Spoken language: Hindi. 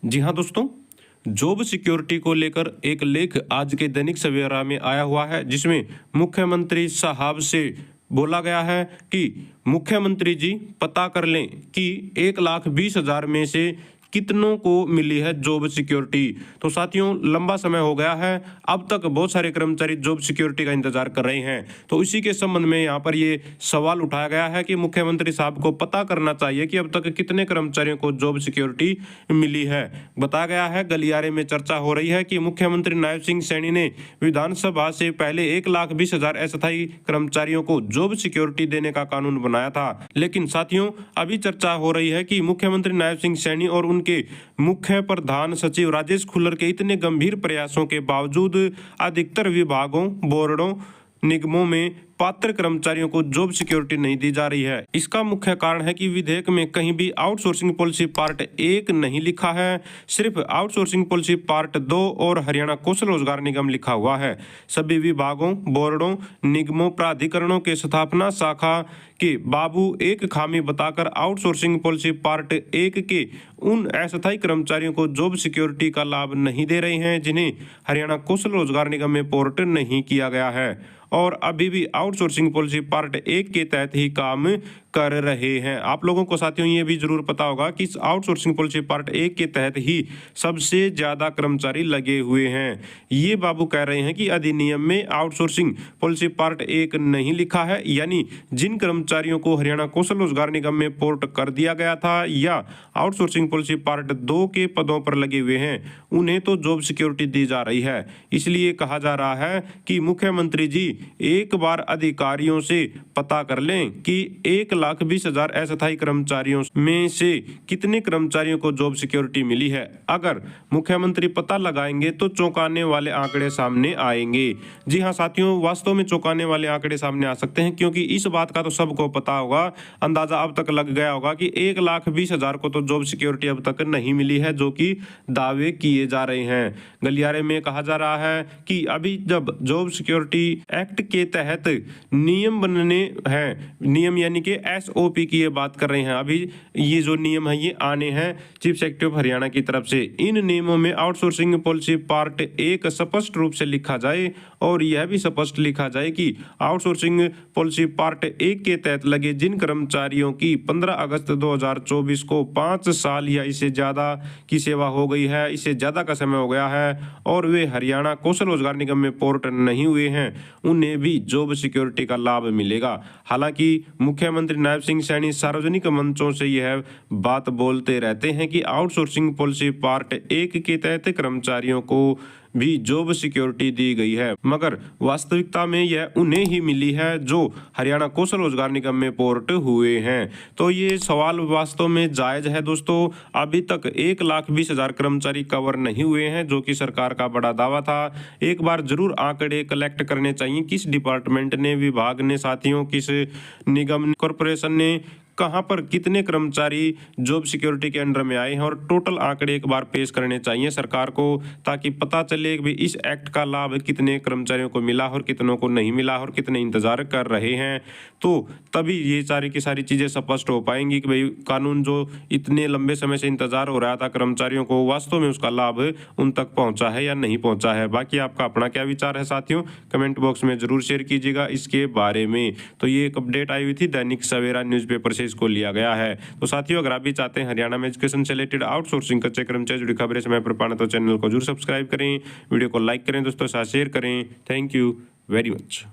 जी हाँ दोस्तों, जॉब सिक्योरिटी को लेकर एक लेख आज के दैनिक सवेरा में आया हुआ है, जिसमें मुख्यमंत्री साहब से बोला गया है कि मुख्यमंत्री जी पता कर लें कि 1,20,000 में से कितनों को मिली है जॉब सिक्योरिटी। तो साथियों, लंबा समय हो गया है, अब तक बहुत सारे कर्मचारी जॉब सिक्योरिटी का इंतजार कर रहे हैं। तो इसी के संबंध में यहाँ पर ये सवाल उठाया गया है कि मुख्यमंत्री साहब को पता करना चाहिए कि अब तक कितने कर्मचारियों को जॉब सिक्योरिटी मिली है। बताया गया है, गलियारे में चर्चा हो रही है कि मुख्यमंत्री नायब सिंह सैनी ने विधानसभा से पहले 1,20,000 अस्थायी कर्मचारियों को जॉब सिक्योरिटी देने का कानून बनाया था। लेकिन साथियों, अभी चर्चा हो रही है कि मुख्यमंत्री नायब सिंह सैनी और उनके मुख्य प्रधान सचिव राजेश खुल्लर के इतने गंभीर प्रयासों के बावजूद अधिकतर विभागों, बोर्डों, निगमों में पात्र कर्मचारियों को जॉब सिक्योरिटी नहीं दी जा रही है। इसका मुख्य कारण है कि विधेयक में कहीं भी आउटसोर्सिंग पॉलिसी पार्ट 1 नहीं लिखा है, सिर्फ आउटसोर्सिंग पॉलिसी पार्ट 2 और हरियाणा कौशल रोजगार निगम लिखा हुआ है। सभी विभागों, बोर्डों, निगमों, प्राधिकरणों के स्थापना शाखा के बाबू एक खामी बताकर आउटसोर्सिंग पॉलिसी पार्ट 1 के उन अस्थायी कर्मचारियों को जॉब सिक्योरिटी का लाभ नहीं दे रहे हैं जिन्हें हरियाणा कौशल रोजगार निगम में पोर्ट नहीं किया गया है और अभी भी आउटसोर्सिंग पॉलिसी पार्ट 1 के तहत ही काम कर रहे हैं। आप लोगों को साथियों ये भी जरूर पता होगा कि इस आउटसोर्सिंग पॉलिसी पार्ट 1 के तहत ही सबसे ज्यादा कर्मचारी लगे हुए हैं। ये बाबू कह रहे हैं कि अधिनियम में आउटसोर्सिंग पॉलिसी पार्ट 1 नहीं लिखा है, यानी जिन कर्मचारियों को हरियाणा कौशल रोजगार निगम में पोर्ट कर दिया गया था या आउटसोर्सिंग पॉलिसी पार्ट 2 के पदों पर लगे हुए हैं, उन्हें तो जॉब सिक्योरिटी दी जा रही है। इसलिए कहा जा रहा है कि मुख्यमंत्री जी एक बार अधिकारियों से पता कर लें कि 1,20,000 अस्थायी कर्मचारियों में से कितने कर्मचारियों को जॉब सिक्योरिटी मिली है। अगर मुख्यमंत्री पता लगाएंगे तो चौंकाने वाले आंकड़े सामने आएंगे। जी हाँ साथियों, वास्तव में चौंकाने वाले आंकड़े सामने आ सकते हैं, क्योंकि इस बात का तो सबको पता होगा, अंदाजा अब तक लग गया होगा कि 1,20,000 को तो जॉब सिक्योरिटी अब तक नहीं मिली है, जो कि दावे किए जा रहे हैं। गलियारे में कहा जा रहा है कि अभी जब जॉब सिक्योरिटी एक्ट के तहत नियम बनने हैं, नियम यानी कि SOP की ये बात कर रहे हैं, अभी ये जो नियम है ये आने हैं चीफ सेक्रेटरी ऑफ हरियाणा की तरफ से। इन नियमों में आउटसोर्सिंग पॉलिसी पार्ट 1 स्पष्ट रूप से लिखा जाए और यह भी स्पष्ट लिखा जाए कि आउटसोर्सिंग पॉलिसी पार्ट 1 के तहत लगे जिन कर्मचारियों की 15 अगस्त 2024 को 5 साल या इससे ज्यादा की सेवा हो गई है, इससे ज्यादा का समय हो गया है और वे हरियाणा कौशल रोजगार निगम में पोर्ट नहीं हुए हैं, उन्हें भी जॉब सिक्योरिटी का लाभ मिलेगा। हालांकि मुख्यमंत्री नायब सिंह सैनी सार्वजनिक मंचों से यह बात बोलते रहते हैं कि आउटसोर्सिंग पॉलिसी पार्ट 1 के तहत कर्मचारियों को भी जॉब सिक्योरिटी दी गई है, मगर वास्तविकता में यह उन्हें ही मिली है जो हरियाणा कौशल रोजगार निगम में पोर्ट हुए हैं। तो ये सवाल वास्तव में जायज है दोस्तों। अभी तक 1,20,000 कर्मचारी कवर नहीं हुए हैं, जो कि सरकार का बड़ा दावा था। एक बार जरूर आंकड़े कलेक्ट करने चाहिए, किस डिपार्टमेंट ने, विभाग ने, साथियों किस निगम कॉरपोरेशन ने, कहां पर कितने कर्मचारी जॉब सिक्योरिटी के अंडर में आए हैं और टोटल आंकड़े एक बार पेश करने चाहिए सरकार को, ताकि पता चले कि इस एक्ट का लाभ कितने कर्मचारियों को मिला और कितनों को नहीं मिला और कितने इंतजार कर रहे हैं। तो तभी ये सारी की सारी चीजें स्पष्ट हो पाएंगी कि भाई कानून जो इतने लंबे समय से इंतजार हो रहा था कर्मचारियों को, वास्तव में उसका लाभ उन तक पहुंचा है या नहीं पहुंचा है। बाकी आपका अपना क्या विचार है साथियों, कमेंट बॉक्स में जरूर शेयर कीजिएगा इसके बारे में। तो ये एक अपडेट आई हुई थी दैनिक सवेरा न्यूज़पेपर से, इसको लिया गया है। तो साथियों, अगर आप भी चाहते हैं हरियाणा में एजुकेशन से रिलेटेड आउटसोर्सिंग कच्चे कर्मचारी जुड़ी खबरें समय पर पाना, तो चैनल को जरूर सब्सक्राइब करें, वीडियो को लाइक करें, दोस्तों साथ शेयर करें। Thank you very much.